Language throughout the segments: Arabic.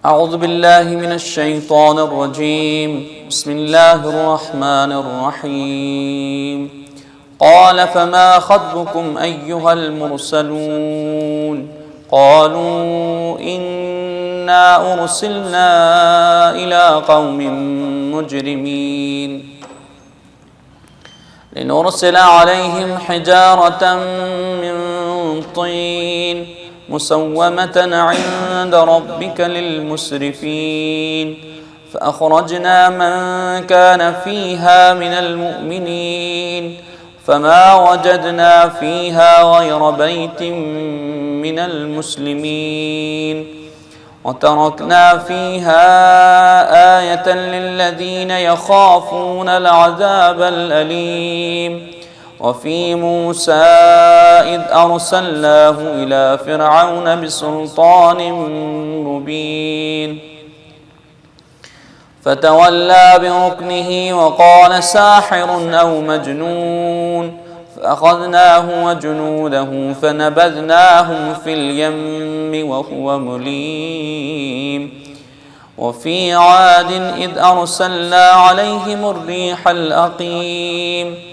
أعوذ بالله من الشيطان الرجيم. بسم الله الرحمن الرحيم. قال فما خطبكم أيها المرسلون؟ قالوا إنا أرسلنا إلى قوم مجرمين لنرسل عليهم حجارة من طين مسومة عند ربك للمسرفين فأخرجنا من كان فيها من المؤمنين فما وجدنا فيها غير بيت من المسلمين وتركنا فيها آية للذين يخافون العذاب الأليم. وفي موسى إذ أرسلناه إلى فرعون بسلطان مبين فتولى بركنه وقال ساحر أو مجنون فأخذناه وجنوده فنبذناهم في اليم وهو مليم. وفي عاد إذ أرسلنا عليهم الريح الأقيم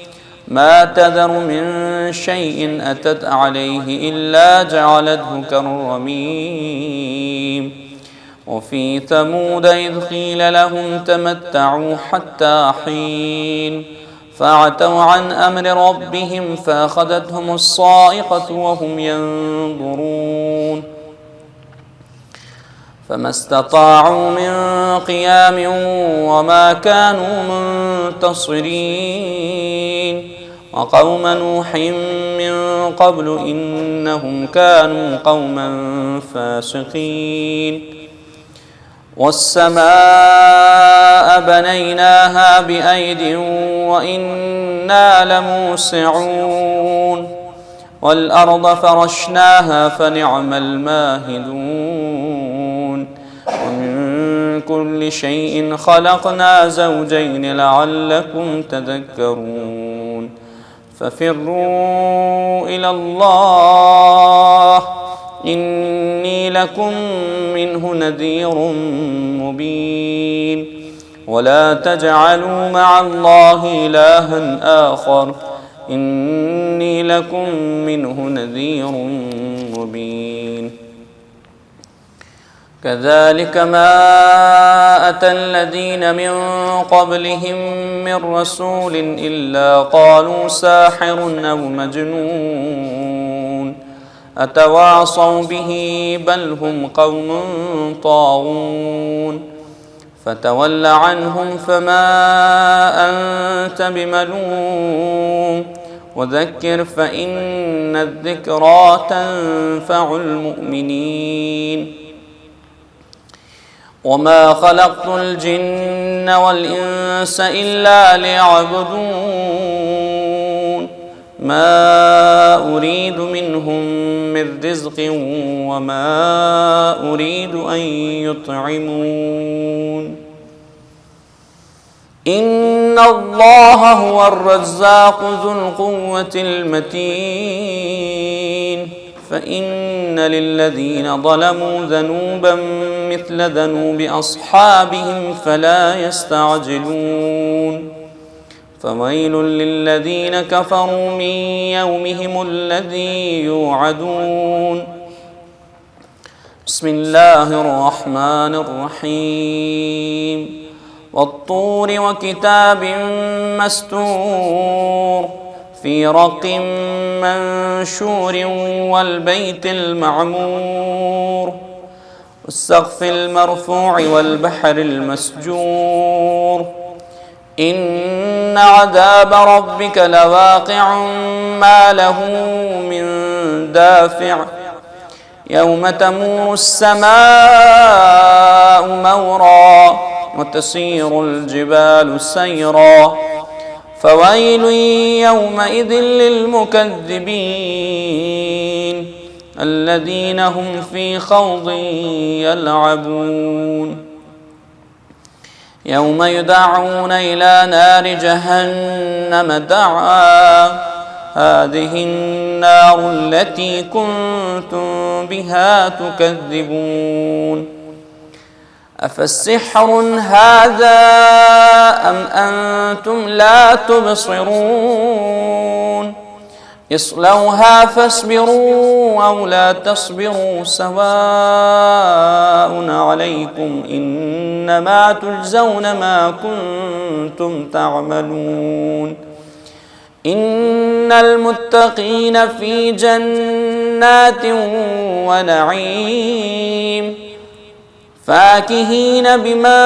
ما تذر من شيء أتت عليه إلا جعلته كالرميم. وفي ثمود إذ قيل لهم تمتعوا حتى حين فعتوا عن أمر ربهم فأخذتهم الصاعقة وهم ينظرون فما استطاعوا من قيام وما كانوا منتصرين. وقوم نوح من قبل إنهم كانوا قوما فاسقين. والسماء بنيناها بأيد وإنا لموسعون والأرض فرشناها فنعم الماهدون. ومن كل شيء خلقنا زوجين لعلكم تذكرون. ففروا إلى الله إني لكم منه نذير مبين. ولا تجعلوا مع الله إلها آخر إني لكم منه نذير مبين. كذلك ما أتى الذين من قبلهم من رسول إلا قالوا ساحر أو مجنون أتواصوا به بل هم قوم طاغون. فتول عنهم فما أنت بملوم وذكر فإن الذكرى تنفع المؤمنين. وما خلقت الجن والإنس إلا ليعبدون ما أريد منهم من رزق وما أريد أن يطعمون إن الله هو الرزاق ذو القوة المتين. فإن للذين ظلموا ذنوبا مثل ذنوب أصحابهم فلا يستعجلون. فويل للذين كفروا من يومهم الذي يوعدون. بسم الله الرحمن الرحيم. والطور وكتاب مستور في رق منشور والبيت المعمور والسقف المرفوع والبحر المسجور. إن عذاب ربك لواقع ما له من دافع يوم تمور السماء مورا وتسير الجبال سيرا. فويل يومئذ للمكذبين الذين هم في خوض يلعبون. يوم يدعون إلى نار جهنم دعا هذه النار التي كنتم بها تكذبون أفالسحر هذا أم أنتم لا تبصرون اصلوها فاصبروا أو لا تصبروا سواء عليكم إنما تجزون ما كنتم تعملون إن المتقين في جنات ونعيم فاكهين بما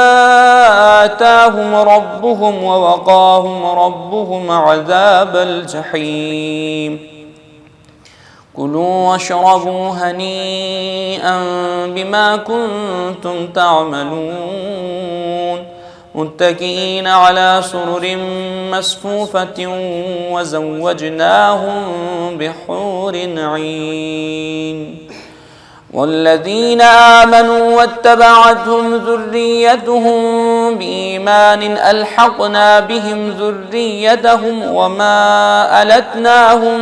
آتاهم ربهم ووقاهم ربهم عذاب الجحيم كلوا واشربوا هنيئا بما كنتم تعملون متكئين على سرر مصفوفة وزوجناهم بحور عين والذين آمنوا واتبعتهم ذريتهم بإيمان ألحقنا بهم ذريتهم وما ألتناهم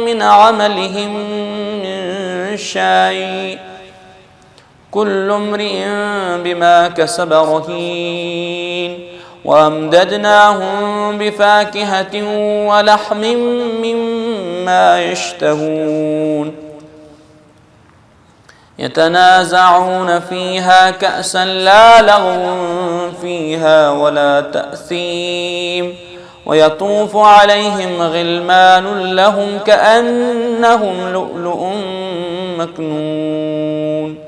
من عملهم من شيء كل امرئ بما كسب رهين وأمددناهم بفاكهة ولحم مما يشتهون يتنازعون فيها كأسا لا لغو فيها ولا تأثيم ويطوف عليهم غلمان لهم كأنهم لؤلؤ مكنون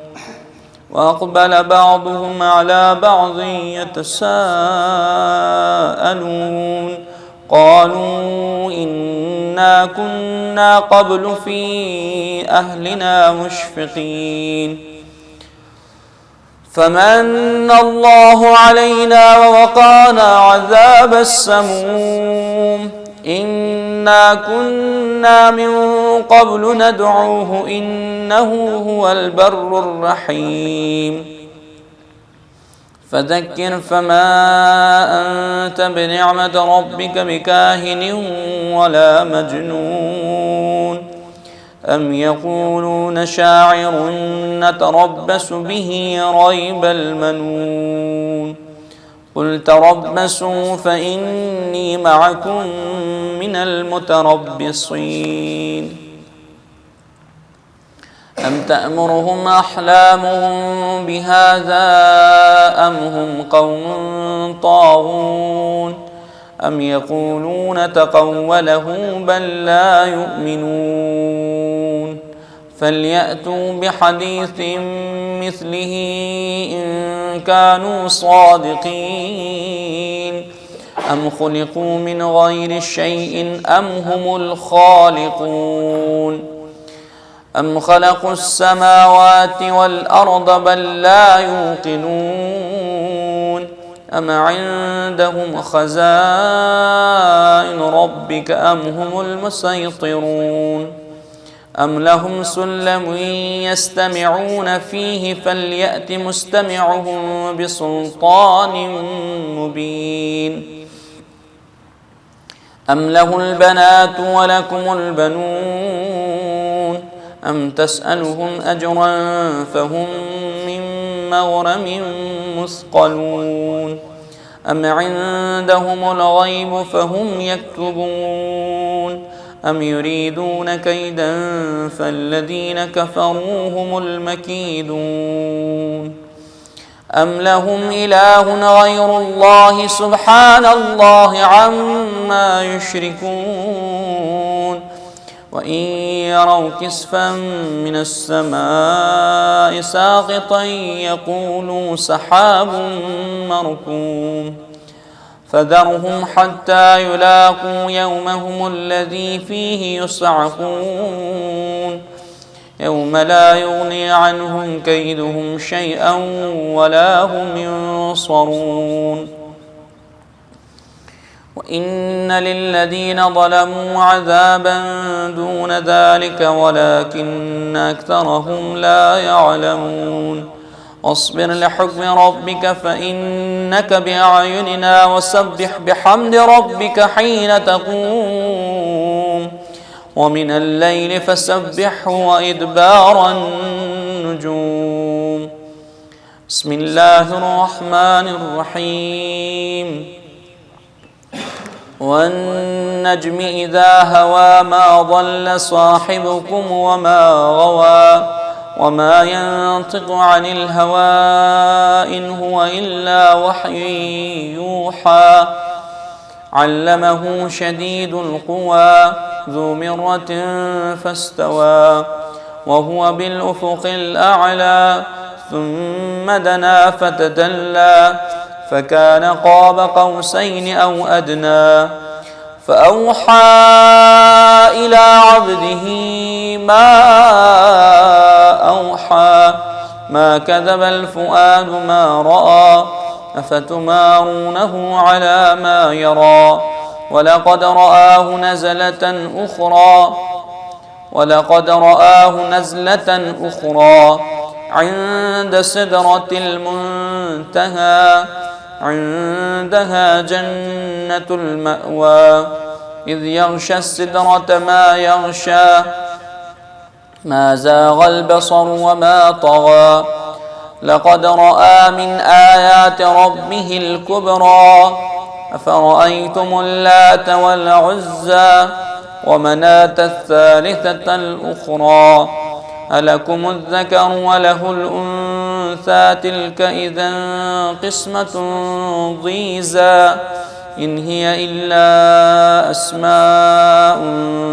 وأقبل بعضهم على بعض يتساءلون قالوا إنا كنا قبل في أهلنا مشفقين فمن الله علينا ووقانا عذاب السموم إنا كنا من قبل ندعوه إنه هو البر الرحيم فذكر فما أنت بنعمة ربك بكاهن ولا مجنون أم يقولون شاعر نتربص به ريب المنون قل تربصوا فإني معكم من المتربصين أم تأمرهم أحلامهم بهذا أم هم قوم طاغون أم يقولون تقوله بل لا يؤمنون فليأتوا بحديث مثله إن كانوا صادقين أم خلقوا من غير شيء أم هم الخالقون أم خلقوا السماوات والأرض بل لا يوقنون أم عندهم خزائن ربك أم هم المسيطرون أم لهم سلم يستمعون فيه فليأت مستمعهم بسلطان مبين أم له البنات ولكم البنون أم تسألهم أجرا فهم من مغرم مثقلون أم عندهم الغيب فهم يكتبون أم يريدون كيدا فالذين كفروا هم المكيدون أم لهم إله غير الله سبحان الله عما يشركون وإن يروا كسفا من السماء ساقطا يقولوا سحاب مركوم فذرهم حتى يلاقوا يومهم الذي فيه يصعقون يوم لا يغني عنهم كيدهم شيئا ولا هم ينصرون وإن للذين ظلموا عذابا دون ذلك ولكن أكثرهم لا يعلمون واصبر لحكم ربك فإنك بأعيننا وسبح بحمد ربك حين تقوم ومن الليل فسبحه وإدبار النجوم بسم الله الرحمن الرحيم والنجم إذا هوى ما ضل صاحبكم وما غوى وما ينطق عن الهوى إن هو إلا وحي يوحى علمه شديد القوى ذو مرة فاستوى وهو بالأفق الأعلى ثم دنا فتدلى فكان قاب قوسين أو أدنى فأوحى إلى عبده ما أوحى ما كذب الفؤاد ما رأى أفتمارونه على ما يرى ولقد رآه نزلة أخرى عند سدرة المنتهى عندها جنة المأوى إذ يغشى السدرة ما يغشى ما زاغ البصر وما طغى لقد رأى من آيات ربه الكبرى أفرأيتم اللات والعزى ومناة الثالثة الأخرى ألكم الذكر وله الأنثى تلك إذا قسمة ضيزى إن هي إلا أسماء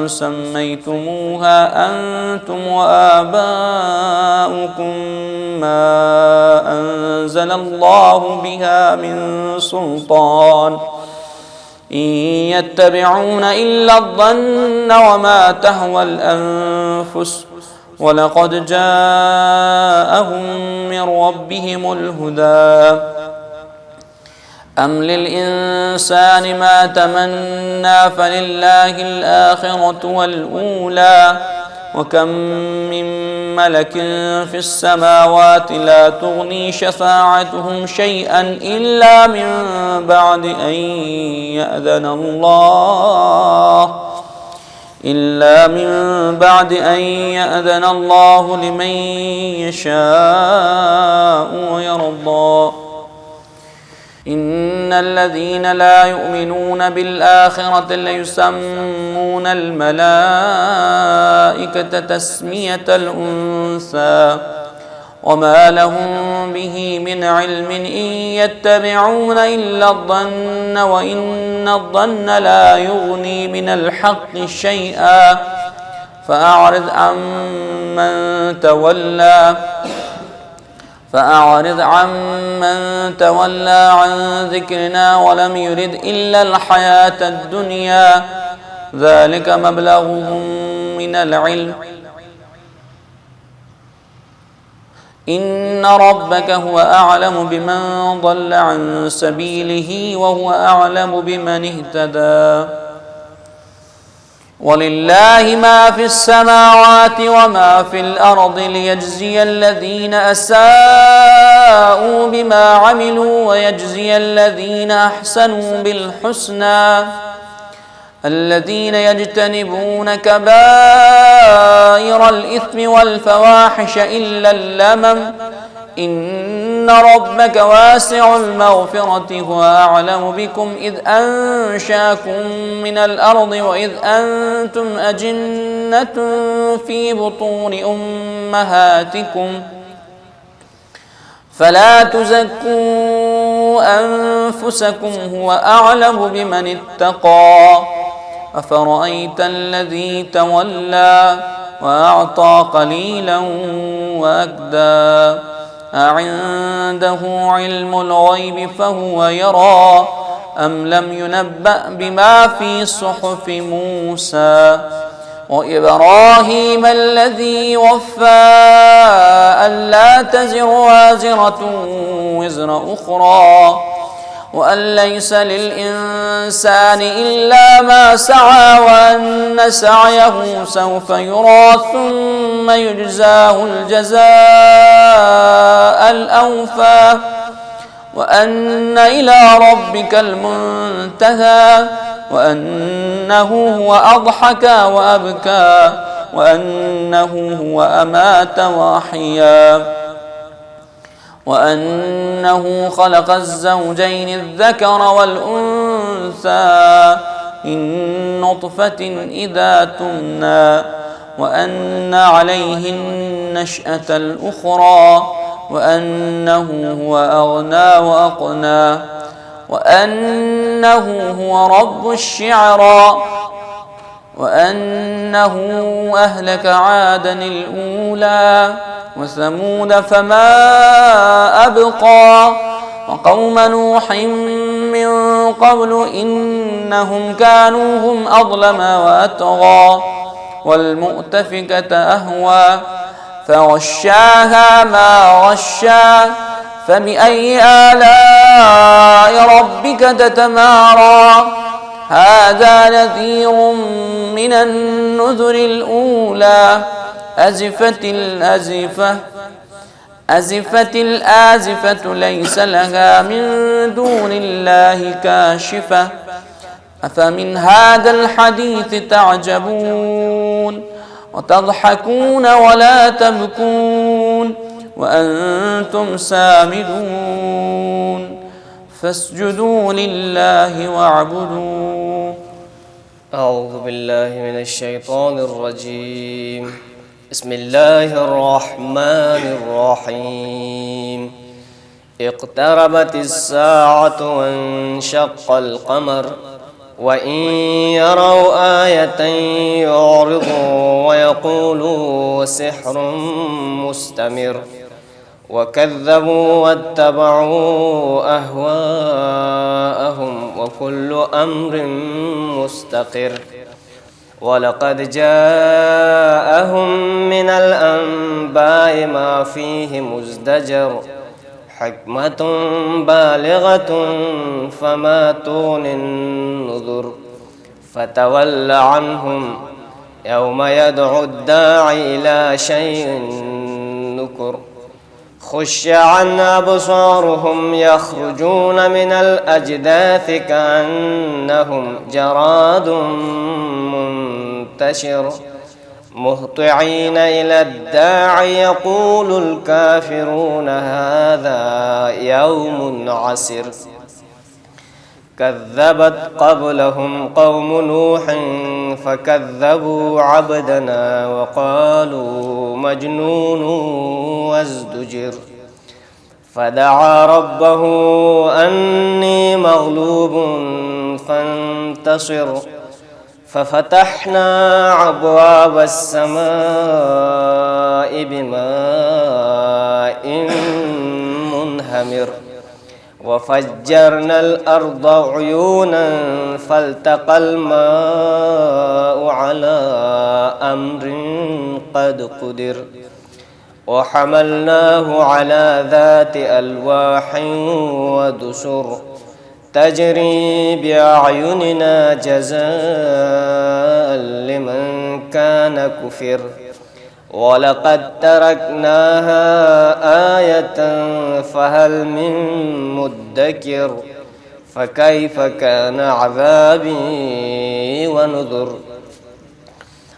سميتموها أنتم وآباؤكم ما أنزل الله بها من سلطان إن يتبعون إلا الظن وما تهوى الأنفس ولقد جاءهم من ربهم الهدى أم للإنسان ما تمنى فلله الآخرة والأولى وكم من ملك في السماوات لا تغني شفاعتهم شيئا إلا من بعد أن يأذن الله لمن يشاء ويرضى إن الذين لا يؤمنون بالآخرة ليسمون الملائكة تسمية الأنثى وما لهم به من علم إن يتبعون إلا الظن وإن الظن لا يغني من الحق شيئا فأعرض عمن تولى عن ذكرنا ولم يرد إلا الحياة الدنيا ذلك مبلغهم من العلم إن ربك هو أعلم بمن ضل عن سبيله وهو أعلم بمن اهتدى ولله ما في السماوات وما في الأرض ليجزي الذين أساءوا بما عملوا ويجزي الذين أحسنوا بالحسنى الذين يجتنبون كبائر الإثم والفواحش إلا اللمم إن ربك واسع المغفرة هو أعلم بكم إذ أنشاكم من الأرض وإذ أنتم أجنة في بطون أمهاتكم فلا تزكوا أنفسكم هو أعلم بمن اتقى أفرأيت الذي تولى وأعطى قليلا وأكدى أعنده علم الغيب فهو يرى أم لم ينبأ بما في صحف موسى وإبراهيم الذي وفى ألا تزر وازرة وزر أخرى وأن ليس للإنسان إلا ما سعى وأن سعيه سوف يرى ثم يجزاه الجزاء الأوفى وأن إلى ربك المنتهى وأنه هو أضحك وأبكى وأنه هو أمات وأحيا وأنه خلق الزوجين الذكر والأنثى من نطفة إذا تمنى وأن عليه النشأة الأخرى وأنه هو أغنى وأقنى وأنه هو رب الشعرى وأنه أهلك عادا الأولى وثمود فما أبقى وقوم نوح من قبل إنهم كانوا هم أظلم وأطغى والمؤتفكة أهوى فغشاها ما غشا فبأي آلاء ربك تتمارى هذا نذير من النذر الأولى أزفت الآزفة ليس لها من دون الله كاشفة أفمن هذا الحديث تعجبون وتضحكون ولا تبكون وأنتم سامدون فاسجدوا لله واعبدوا. أعوذ بالله من الشيطان الرجيم. بسم الله الرحمن الرحيم. اقتربت الساعة وانشق القمر وإن يروا آية يعرضوا ويقولوا سحر مستمر وكذبوا واتبعوا أهواءهم وكل أمر مستقر ولقد جاءهم من الأنباء ما فيه مزدجر حكمة بالغة فما تغني النذر فتول عنهم يوم يدعو الداعي إلى شيء نكر خش عن أبصارهم يخرجون من الأجداث كأنهم جراد منتشر مهطعين إلى الداعي يقول الكافرون هذا يوم عسر كذبت قبلهم قوم نوح فكذبوا عبدنا وقالوا مجنون وازدجر فدعا ربه أني مغلوب فانتصر ففتحنا أبواب السماء بماء منهمر وفجرنا الأرض عيونا فالتقى الماء على أمر قد قدر وحملناه على ذات ألواح ودسر تجري بأعيننا جزاء لمن كان كفر ولقد تركناها آية فهل من مدكر فكيف كان عذابي ونذر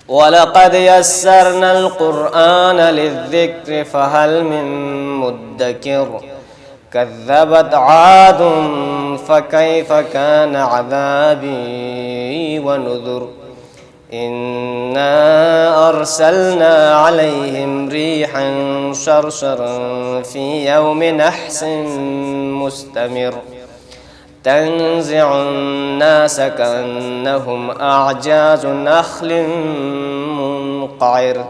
ولقد يسرنا القرآن للذكر فهل من مدكر كذبت عاد فكيف كان عذابي ونذر إنا أرسلنا عليهم ريحا صرصرا في يوم نحس مستمر تنزع الناس كأنهم أعجاز نخل منقعر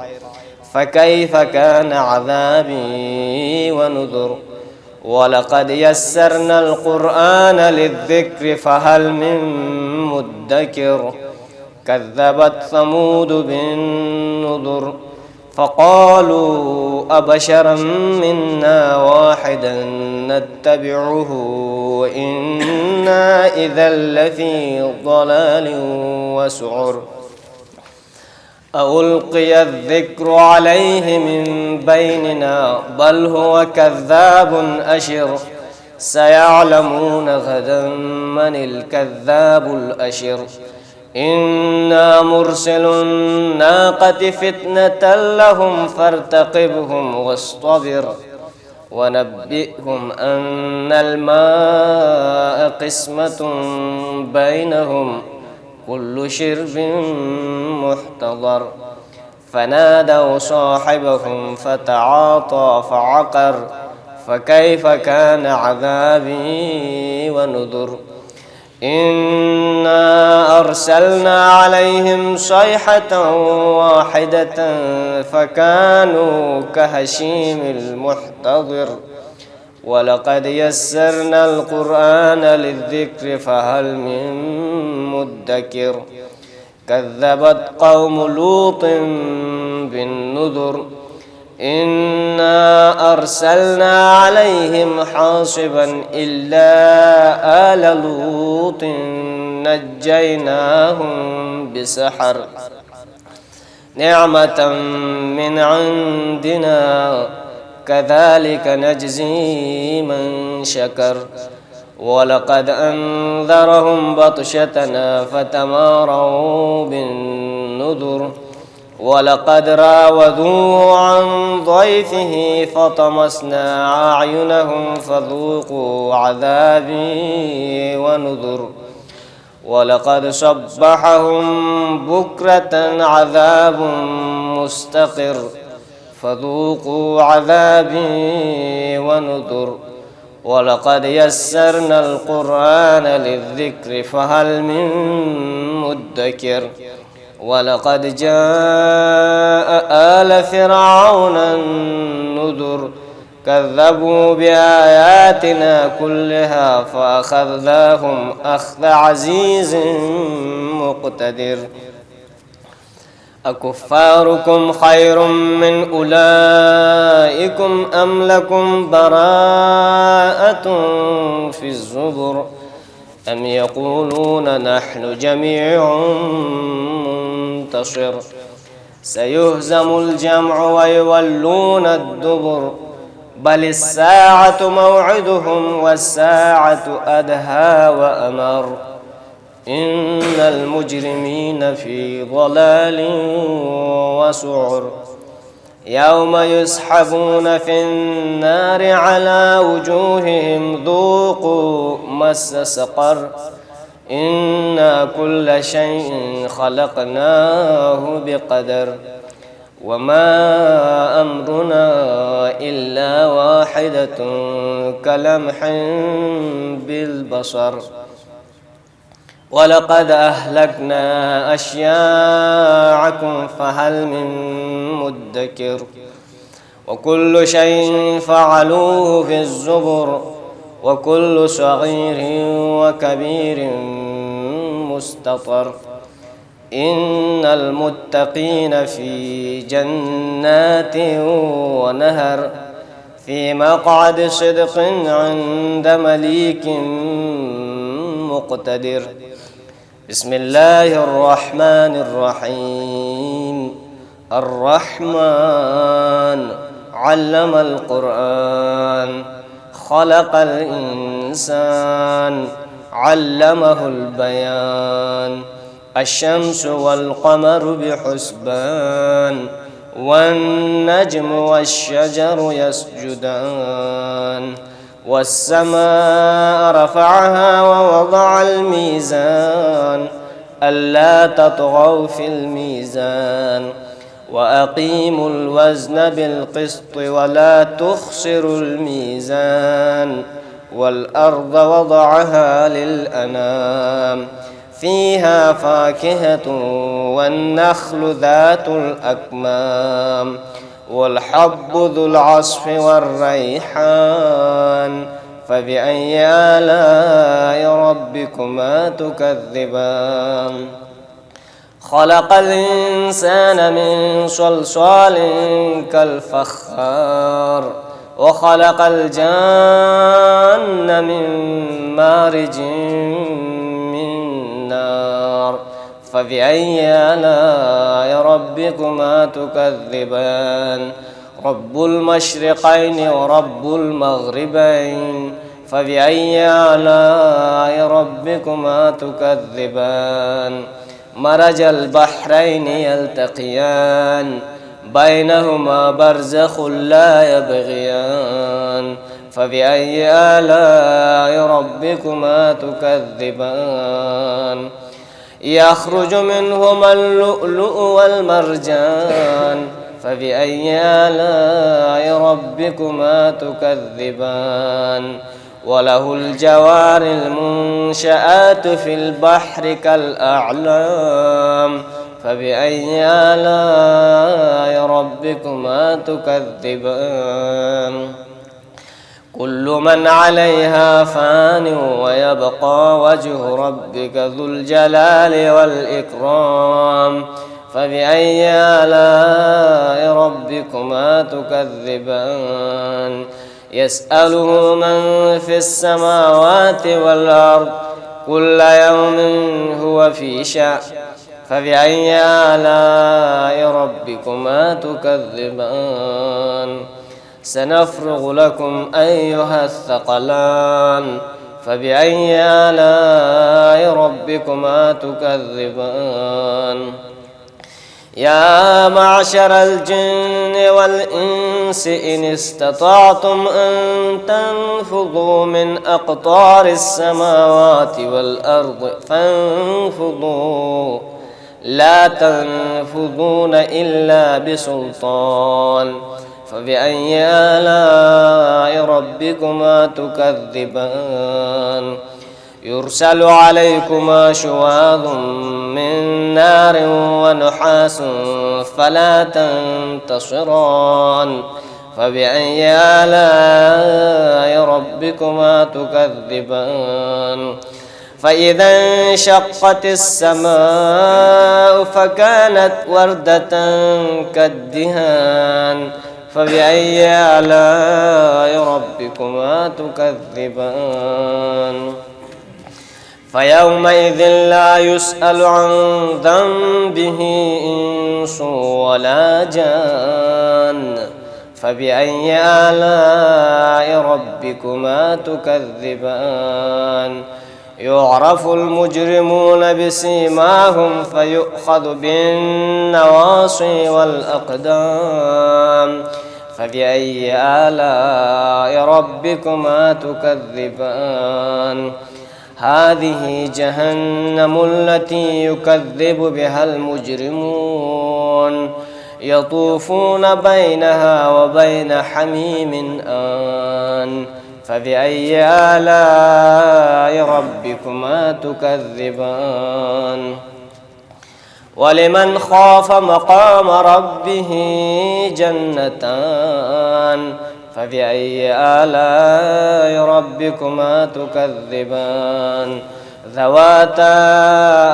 فكيف كان عذابي ونذر ولقد يسرنا القرآن للذكر فهل من مدكر كذبت ثمود بالنذر فقالوا أبشرا منا واحدا نتبعه إنا إذا لفي ضلال وسعر ألقي الذكر عليه من بيننا بل هو كذاب أشر سيعلمون غدا من الكذاب الأشر إنا مرسل الناقة فتنة لهم فارتقبهم واصطبر ونبئهم أن الماء قسمة بينهم كل شرب محتضر فنادوا صاحبهم فتعاطى فعقر فكيف كان عذابي ونذر إنا أرسلنا عليهم صيحة واحدة فكانوا كهشيم المحتضر ولقد يسرنا القرآن للذكر فهل من مدكر كذبت قوم لوط بالنذر إنا أرسلنا عليهم حاصبا إلا آل لوط نجيناهم بسحر نعمة من عندنا كذلك نجزي من شكر ولقد أنذرهم بطشتنا فتماروا بالنذر ولقد راودوه عن ضيفه فطمسنا أعينهم فذوقوا عذابي ونذر ولقد صبحهم بكرة عذاب مستقر فذوقوا عذابي ونذر ولقد يسرنا القرآن للذكر فهل من مدكر ولقد جاء آل فرعون النذر كذبوا بآياتنا كلها فأخذناهم أخذ عزيز مقتدر أكفاركم خير من أولئكم أم لكم براءة في الزبر أم يقولون نحن جميع منتصر سيهزم الجمع ويولون الدبر بل الساعة موعدهم والساعة أدهى وأمر إن المجرمين في ضلال وسعر يوم يسحبون في النار على وجوههم ذوقوا مس سقر إنا كل شيء خلقناه بقدر وما أمرنا إلا واحدة كلمح بالبصر ولقد أهلكنا أشياعكم فهل من مدكر وكل شيء فعلوه في الزبر وكل صغير وكبير مستطر إن المتقين في جنات ونهر في مقعد صدق عند مليك مقتدر بسم الله الرحمن الرحيم الرحمن علم القرآن خلق الإنسان علمه البيان الشمس والقمر بحسبان والنجم والشجر يسجدان والسماء رفعها ووضع الميزان ألا تطغوا في الميزان وأقيموا الوزن بالقسط ولا تخسروا الميزان والأرض وضعها للأنام فيها فاكهة والنخل ذات الأكمام والحب ذو العصف والريحان فبأي آلاء ربكما تكذبان خلق الإنسان من صلصال كالفخار وخلق الجان من مارج من نار فبأي آلاء ربكما تكذبان رب المشرقين ورب المغربين فبأي آلاء ربكما تكذبان مرج البحرين يلتقيان بينهما برزخ لا يبغيان فبأي آلاء ربكما تكذبان يخرج منهما اللؤلؤ والمرجان فبأي آلاء ربكما تكذبان وله الجوار المنشآت في البحر كالأعلام فبأي آلاء ربكما تكذبان كل من عليها فان ويبقى وجه ربك ذو الجلال والإكرام فبأي آلاء ربكما تكذبان يسأله من في السماوات والأرض كل يوم هو في شأن فبأي آلاء ربكما تكذبان سنفرغ لكم أيها الثقلان فبأي آلاء ربكما تكذبان يا معشر الجن والإنس إن استطعتم أن تنفذوا من أقطار السماوات والأرض فانفذوا لا تنفذون إلا بسلطان فبأي آلاء ربكما تكذبان يرسل عليكما شواظ من نار ونحاس فلا تنتصران فبأي آلاء ربكما تكذبان فإذا انشقت السماء فكانت وردة كالدهان فبأي آلاء ربكما تكذبان فيومئذ لا يسأل عن ذنبه إنس ولا جان فبأي آلاء ربكما تكذبان يعرف المجرمون بسيماهم فيؤخذ بالنواصي والأقدام فبأي آلاء ربكما تكذبان هذه جهنم التي يكذب بها المجرمون يطوفون بينها وبين حميم آن فبأي آلاء ربكما تكذبان ولمن خاف مقام ربه جنتان فبأي آلاء ربكما تكذبان ذواتا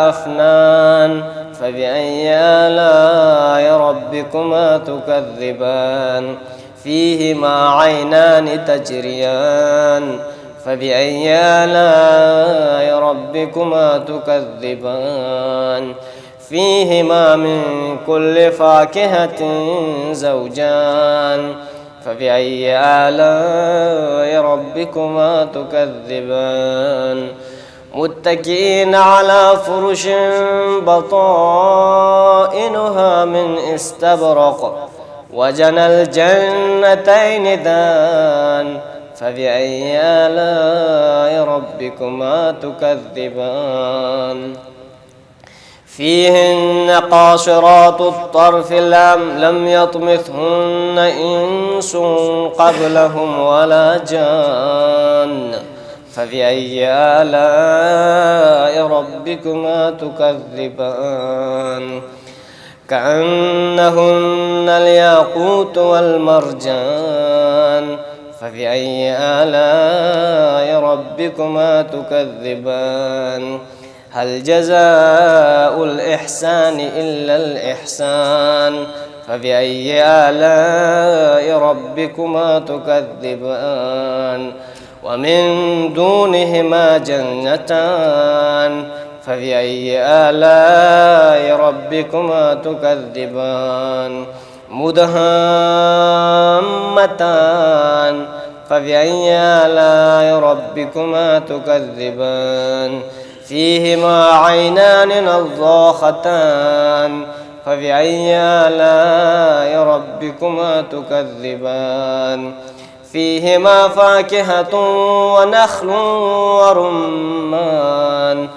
أفنان فبأي آلاء ربكما تكذبان فيهما عينان تجريان فبأي آلاء ربكما تكذبان فيهما من كل فاكهة زوجان فبأي آلاء ربكما تكذبان متكئين على فرش بطائنها من استبرق وجنى الجنتين دان فبأي آلاء ربكما تكذبان فيهن قاصرات الطرف لم يطمثهن إنس قبلهم ولا جان فبأي آلاء ربكما تكذبان كأنهن الياقوت والمرجان فبأي آلاء ربكما تكذبان هل جزاء الإحسان إلا الإحسان فبأي آلاء ربكما تكذبان ومن دونهما جنتان فبأي آلاء ربكما تكذبان مدهامتان فبأي آلاء ربكما تكذبان فيهما عينان نضاختان فبأي آلاء ربكما تكذبان فيهما فاكهة ونخل ورمان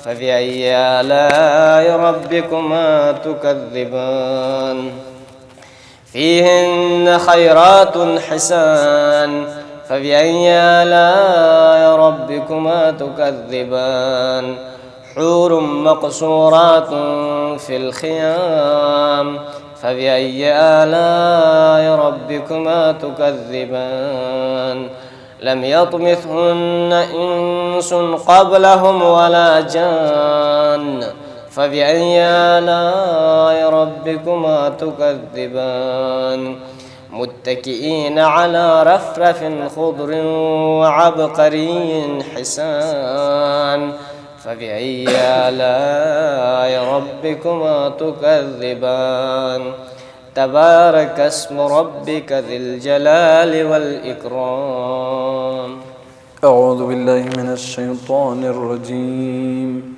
فبأي آلاء ربكما تكذبان فيهن خيرات حسان فبأي آلاء ربكما تكذبان حور مقصورات في الخيام فبأي آلاء ربكما تكذبان لم يطمثهن إنس قبلهم ولا جان فبأي آلاء ربكما تكذبان متكئين على رفرف خضر وعبقري حسان فبأي آلاء ربكما تكذبان تبارك اسم ربك ذي الجلال والإكرام. أعوذ بالله من الشيطان الرجيم.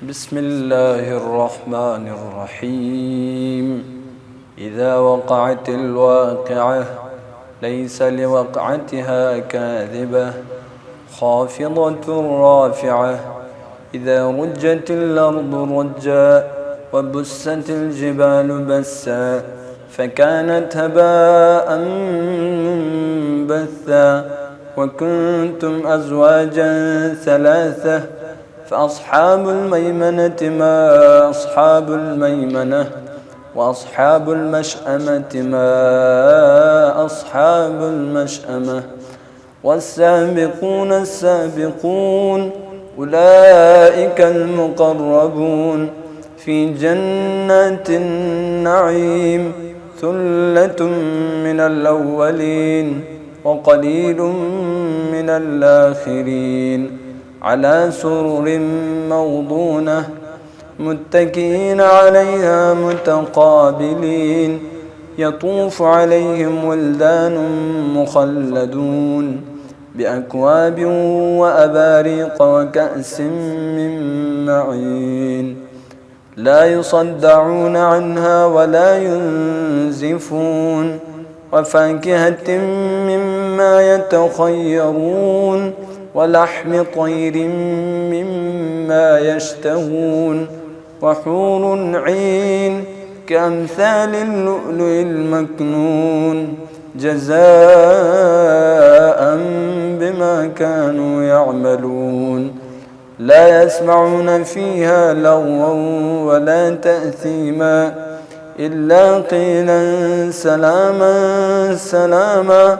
بسم الله الرحمن الرحيم. إذا وقعت الواقعة ليس لوقعتها كاذبة خافضة رافعة إذا رجت الأرض رجا وبست الجبال بسا فكانت هباء منبثا وكنتم أزواجا ثلاثة فأصحاب الميمنة ما أصحاب الميمنة وأصحاب المشأمة ما أصحاب المشأمة والسابقون السابقون أولئك المقربون في جنات النعيم ثلة من الأولين وقليل من الآخرين على سرر موضونة متكئين عليها متقابلين يطوف عليهم ولدان مخلدون بأكواب وأباريق وكأس من معين لا يصدعون عنها ولا ينزفون وفاكهة مما يتخيرون ولحم طير مما يشتهون وحور عين كأمثال اللؤلؤ المكنون جزاء بما كانوا يعملون لا يسمعون فيها لغوا ولا تأثيما إلا قيلا سلاما سلاما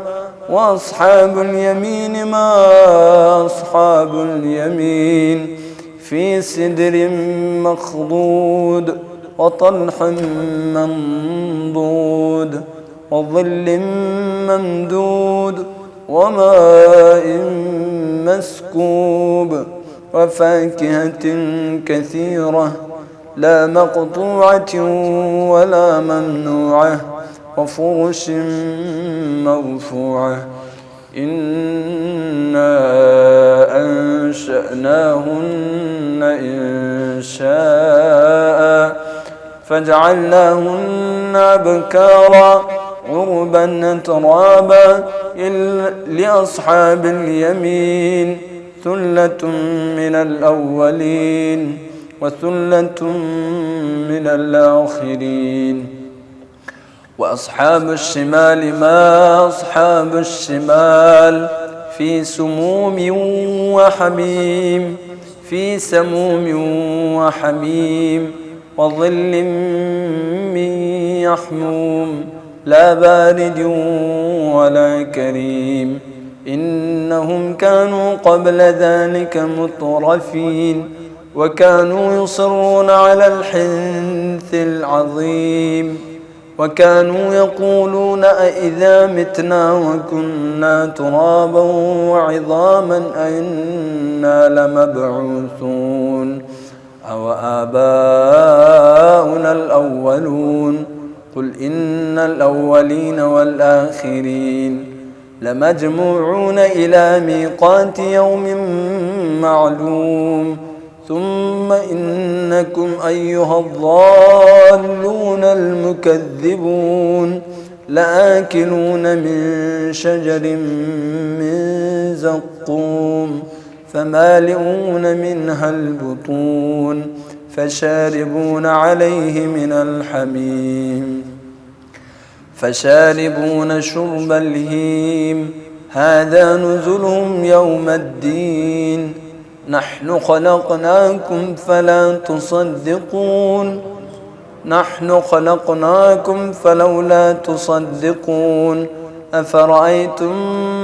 وأصحاب اليمين ما أصحاب اليمين في سدر مخضود وطلح منضود وظل ممدود وماء مسكوب وفاكهة كثيرة لا مقطوعة ولا ممنوعة وفرش مرفوعة إنا أنشأناهن إنشاء فجعلناهن أبكارا عربا أترابا لأصحاب اليمين ثلة من الأولين وثلة من الآخرين وأصحاب الشمال ما أصحاب الشمال في سموم وحميم في سموم وحميم وظل من يحموم لا بارد ولا كريم إنهم كانوا قبل ذلك مترفين وكانوا يصرون على الحنث العظيم وكانوا يقولون أئذا متنا وكنا ترابا وعظاما أئنا لمبعوثون أو آباؤنا الأولون قل إن الأولين والآخرين لمجموعون إلى ميقات يوم معلوم ثم إنكم أيها الضالون المكذبون لآكلون من شجر من زقوم فمالئون منها البطون فشاربون عليه من الحميم فشاربون شرب الهيم هذا نزلهم يوم الدين نحن خلقناكم فلولا تصدقون أفرأيتم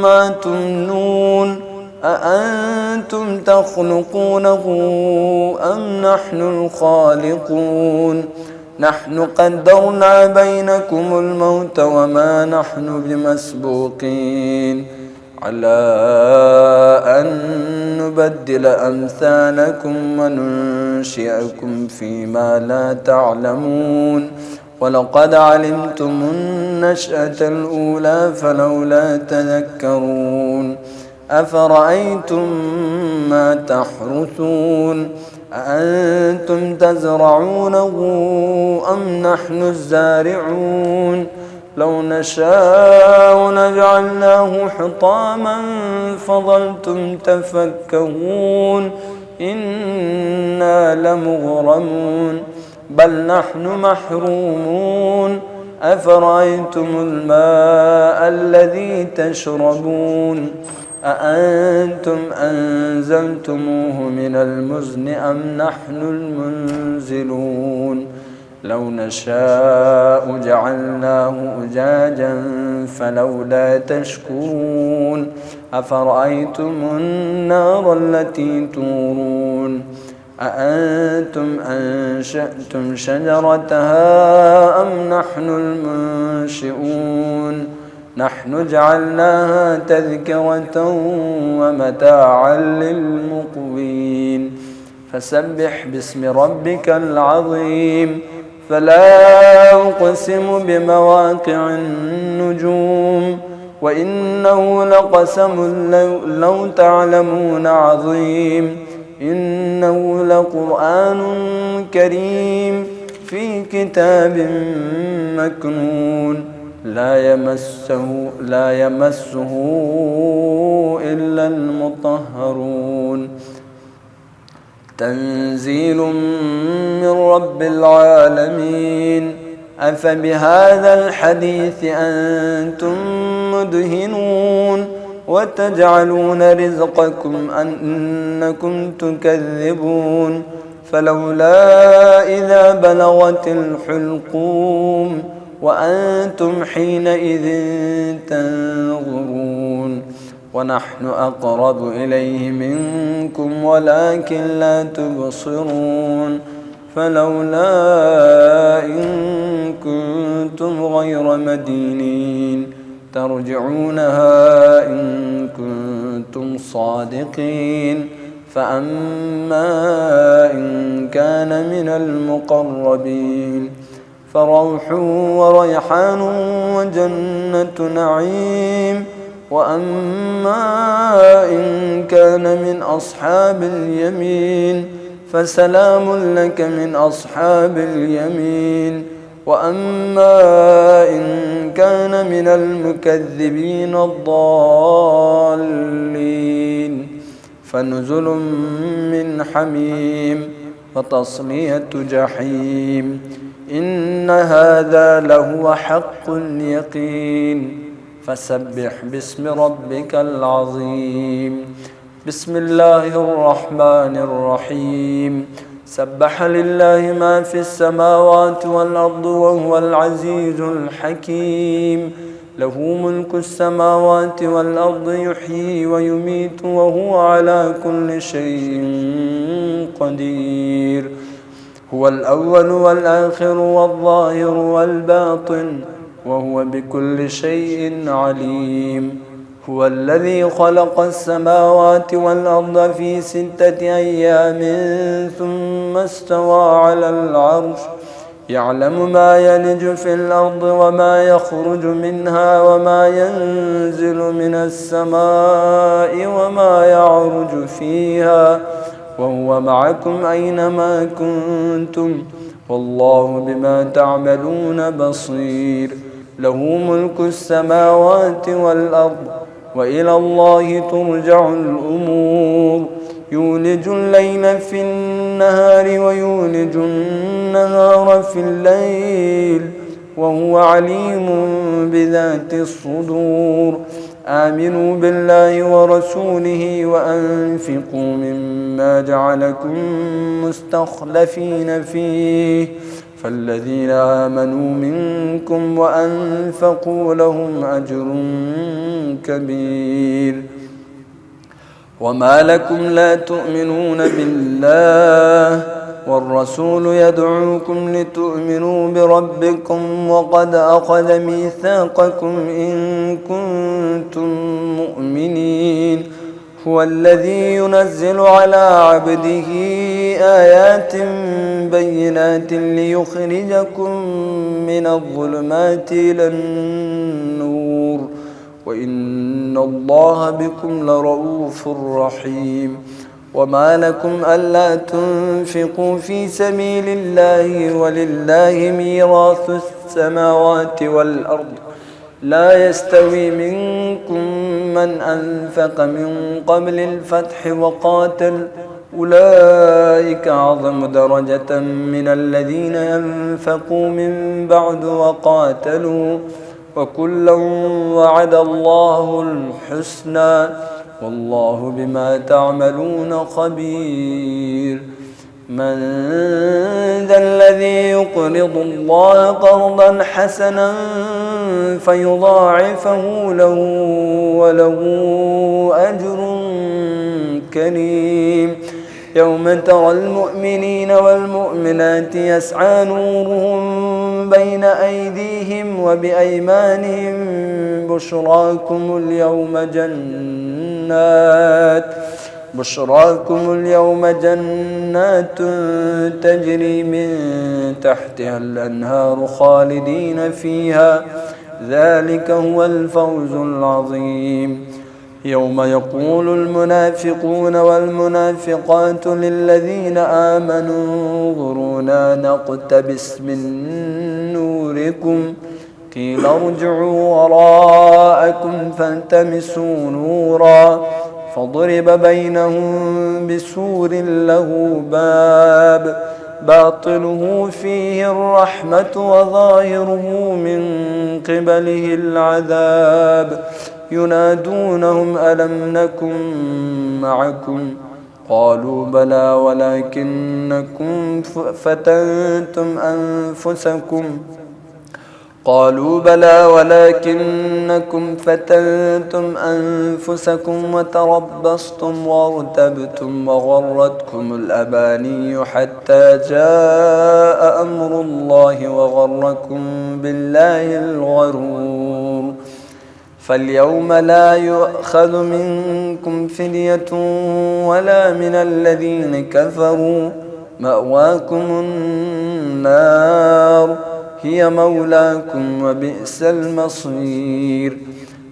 ما تمنون أأنتم تخلقونه أم نحن الخالقون نحن قدرنا بينكم الموت وما نحن بمسبوقين على أن نبدل أمثالكم وننشئكم فيما لا تعلمون ولقد علمتم النشأة الأولى فلولا تذكرون أفرأيتم ما تحرثون أأنتم تزرعونه أم نحن الزارعون لو نشاء لجعلناه حطاما فظلتم تفكهون إنا لمغرمون بل نحن محرومون أفرأيتم الماء الذي تشربون أأنتم أنزلتموه من المزن أم نحن المنزلون لو نشاء جعلناه أجاجا فلولا تشكرون أفرأيتم النار التي تورون أأنتم أنشأتم شجرتها أم نحن المنشئون نحن جعلناها تذكرة ومتاعا للمقوين فسبح باسم ربك العظيم فلا أقسم بمواقع النجوم وإنه لقسم لو تعلمون عظيم إنه لقرآن كريم في كتاب مكنون لا يمسه إلا المطهرون تنزيل من رب العالمين أفبهذا الحديث أنتم مدهنون وتجعلون رزقكم أنكم تكذبون فلولا إذا بلغت الحلقوم وأنتم حينئذ تنظرون ونحن أقرب إليه منكم ولكن لا تبصرون فلولا إن كنتم غير مدينين ترجعونها إن كنتم صادقين فأما إن كان من المقربين فروح وريحان وجنة نعيم وأما إن كان من أصحاب اليمين فسلام لك من أصحاب اليمين وأما إن كان من المكذبين الضالين فنزل من حميم وتصلية جحيم إن هذا لهو حق اليقين فسبح باسم ربك العظيم بسم الله الرحمن الرحيم سبح لله ما في السماوات والأرض وهو العزيز الحكيم له ملك السماوات والأرض يحيي ويميت وهو على كل شيء قدير هو الأول والآخر والظاهر والباطن وهو بكل شيء عليم هو الذي خلق السماوات والأرض في 6 أيام ثم استوى على العرش يعلم ما يلج في الأرض وما يخرج منها وما ينزل من السماء وما يعرج فيها وهو معكم أينما كنتم والله بما تعملون بصير له ملك السماوات والأرض وإلى الله ترجع الأمور يولج الليل في النهار ويولج النهار في الليل وهو عليم بذات الصدور آمنوا بالله ورسوله وأنفقوا مما جعلكم مستخلفين فيه فالذين آمنوا منكم وأنفقوا لهم أجر كبير وما لكم لا تؤمنون بالله والرسول يدعوكم لتؤمنوا بربكم وقد أخذ ميثاقكم إن كنتم مؤمنين هو الذي ينزل على عبده آيات بينات ليخرجكم من الظلمات إلى النور وإن الله بكم لرؤوف رحيم وما لكم ألا تنفقوا في سبيل الله ولله ميراث السماوات والأرض لا يستوي منكم من أنفق من قبل الفتح وقاتل أولئك أعظم درجة من الذين أنفقوا من بعد وقاتلوا وكلا وعد الله الحسنى والله بما تعملون خبير من ذا الذي يقرض الله قرضا حسنا فيضاعفه له وله أجر كريم يوم ترى المؤمنين والمؤمنات يسعى نورهم بين أيديهم وبأيمانهم بشراكم اليوم جنات تجري من تحتها الأنهار خالدين فيها ذلك هو الفوز العظيم يوم يقول المنافقون والمنافقات للذين آمنوا انظرونا نقتبس من نوركم قيل ارجعوا وراءكم فالتمسوا نورا فضرب بينهم بسور له باب باطنه فيه الرحمة وظاهره من قبله العذاب ينادونهم ألم نكن معكم قالوا بلى ولكنكم فتنتم أنفسكم وتربصتم وارتبتم وغرتكم الأماني حتى جاء أمر الله وغركم بالله الغرور فاليوم لا يؤخذ منكم فدية ولا من الذين كفروا مأواكم النار هي مولاكم وبئس المصير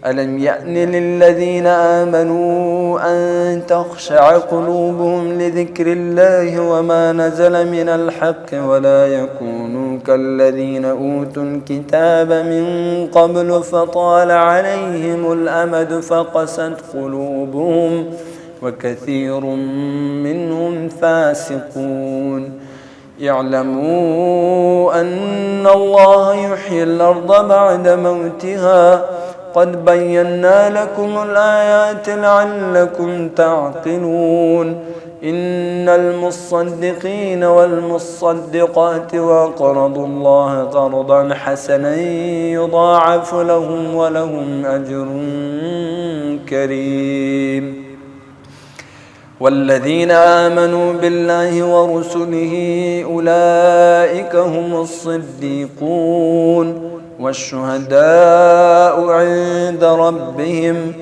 ألم يأن للذين آمنوا أن تخشع قلوبهم لذكر الله وما نزل من الحق ولا يكونوا كالذين أوتوا الكتاب من قبل فطال عليهم الأمد فقست قلوبهم وكثير منهم فاسقون يعلموا أن الله يحيي الأرض بعد موتها قد بينا لكم الآيات لعلكم تعقلون إن المصدقين والمصدقات وأقرضوا الله قرضا حسنا يضاعف لهم ولهم أجر كريم والذين آمنوا بالله ورسله أولئك هم الصديقون والشهداء عند ربهم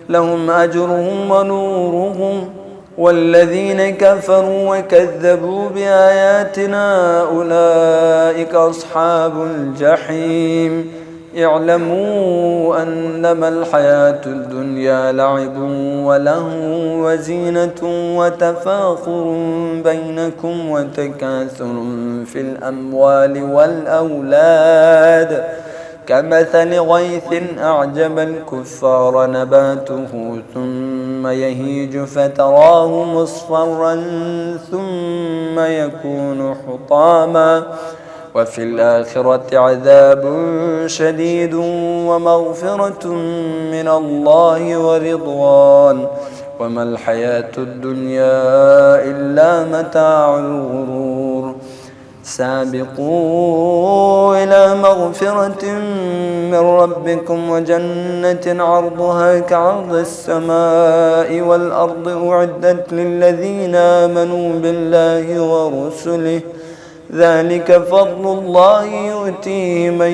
لهم أجرهم ونورهم والذين كفروا وكذبوا بآياتنا أولئك أصحاب الجحيم اعلموا أنما الحياة الدنيا لعب ولهو وزينة وتفاخر بينكم وتكاثر في الأموال والأولاد كمثل غيث أعجب الكفار نباته ثم يهيج فتراه مصفرا ثم يكون حطاما وفي الآخرة عذاب شديد ومغفرة من الله ورضوان وما الحياة الدنيا إلا متاع الغرور سابقوا إلى مغفرة من ربكم وجنة عرضها كعرض السماء والأرض أعدت للذين آمنوا بالله ورسله ذلك فضل الله يؤتيه من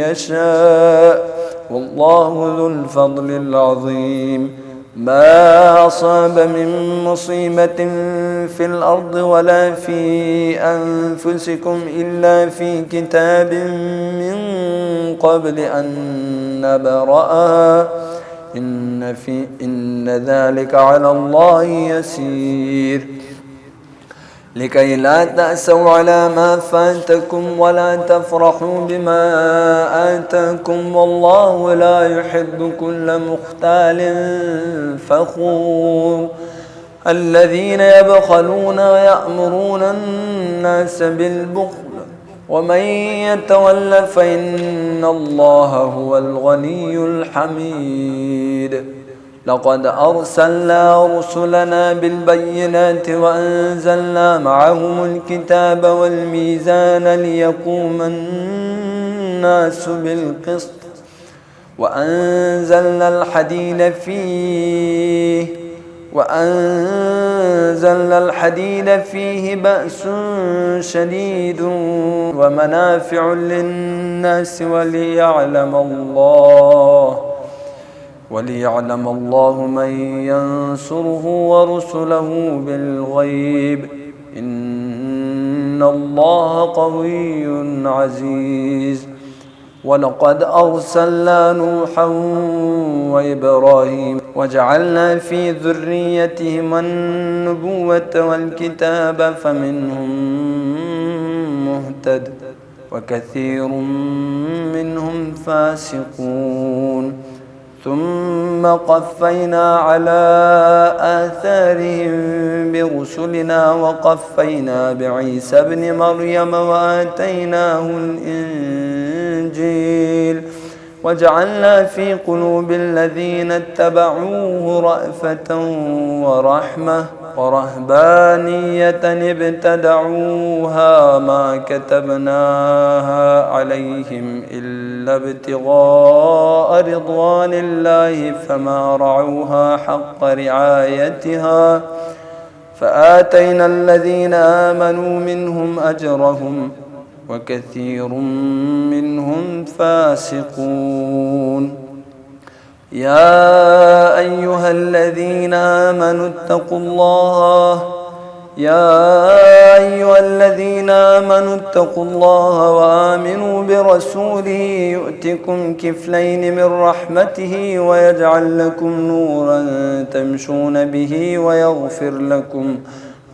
يشاء والله ذو الفضل العظيم ما أصاب من مصيبة في الأرض ولا في أنفسكم إلا في كتاب من قبل أن نبرأها إن ذلك على الله يسير لكي لا تأسوا على ما فاتكم ولا تفرحوا بما آتاكم والله لا يحب كل مختال فخور الذين يبخلون ويأمرون الناس بالبخل ومن يتول فإن الله هو الغني الحميد لقد أرسلنا رسلنا بالبينات وأنزلنا معهم الكتاب والميزان ليقوم الناس بالقسط وأنزلنا الحديد فيه بأس شديد ومنافع للناس وليعلم الله من ينصره ورسله بالغيب إن الله قوي عزيز ولقد أرسلنا نوحا وإبراهيم وجعلنا في ذريتهما النبوة والكتاب فمنهم مهتد وكثير منهم فاسقون ثم قفينا على آثارهم برسلنا وقفينا بعيسى ابن مريم وآتيناه الإنجيل وجعلنا في قلوب الذين اتبعوه رأفة ورحمة ورهبانية ابتدعوها ما كتبناها عليهم إلا ابتغاء رضوان الله فما رعوها حق رعايتها فآتينا الذين آمنوا منهم أجرهم وكثير منهم فاسقون يا أيها الذين آمنوا اتقوا الله وآمنوا برسوله يؤتكم كفلين من رحمته ويجعل لكم نورا تمشون به ويغفر لكم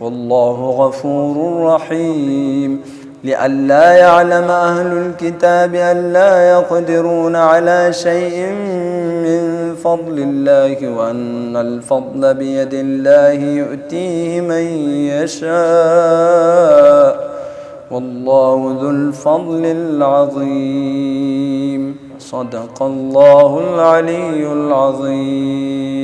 والله غفور رحيم لئلا يعلم أهل الكتاب ألا يقدرون على شيء من فضل الله وأن الفضل بيد الله يؤتيه من يشاء والله ذو الفضل العظيم صدق الله العلي العظيم.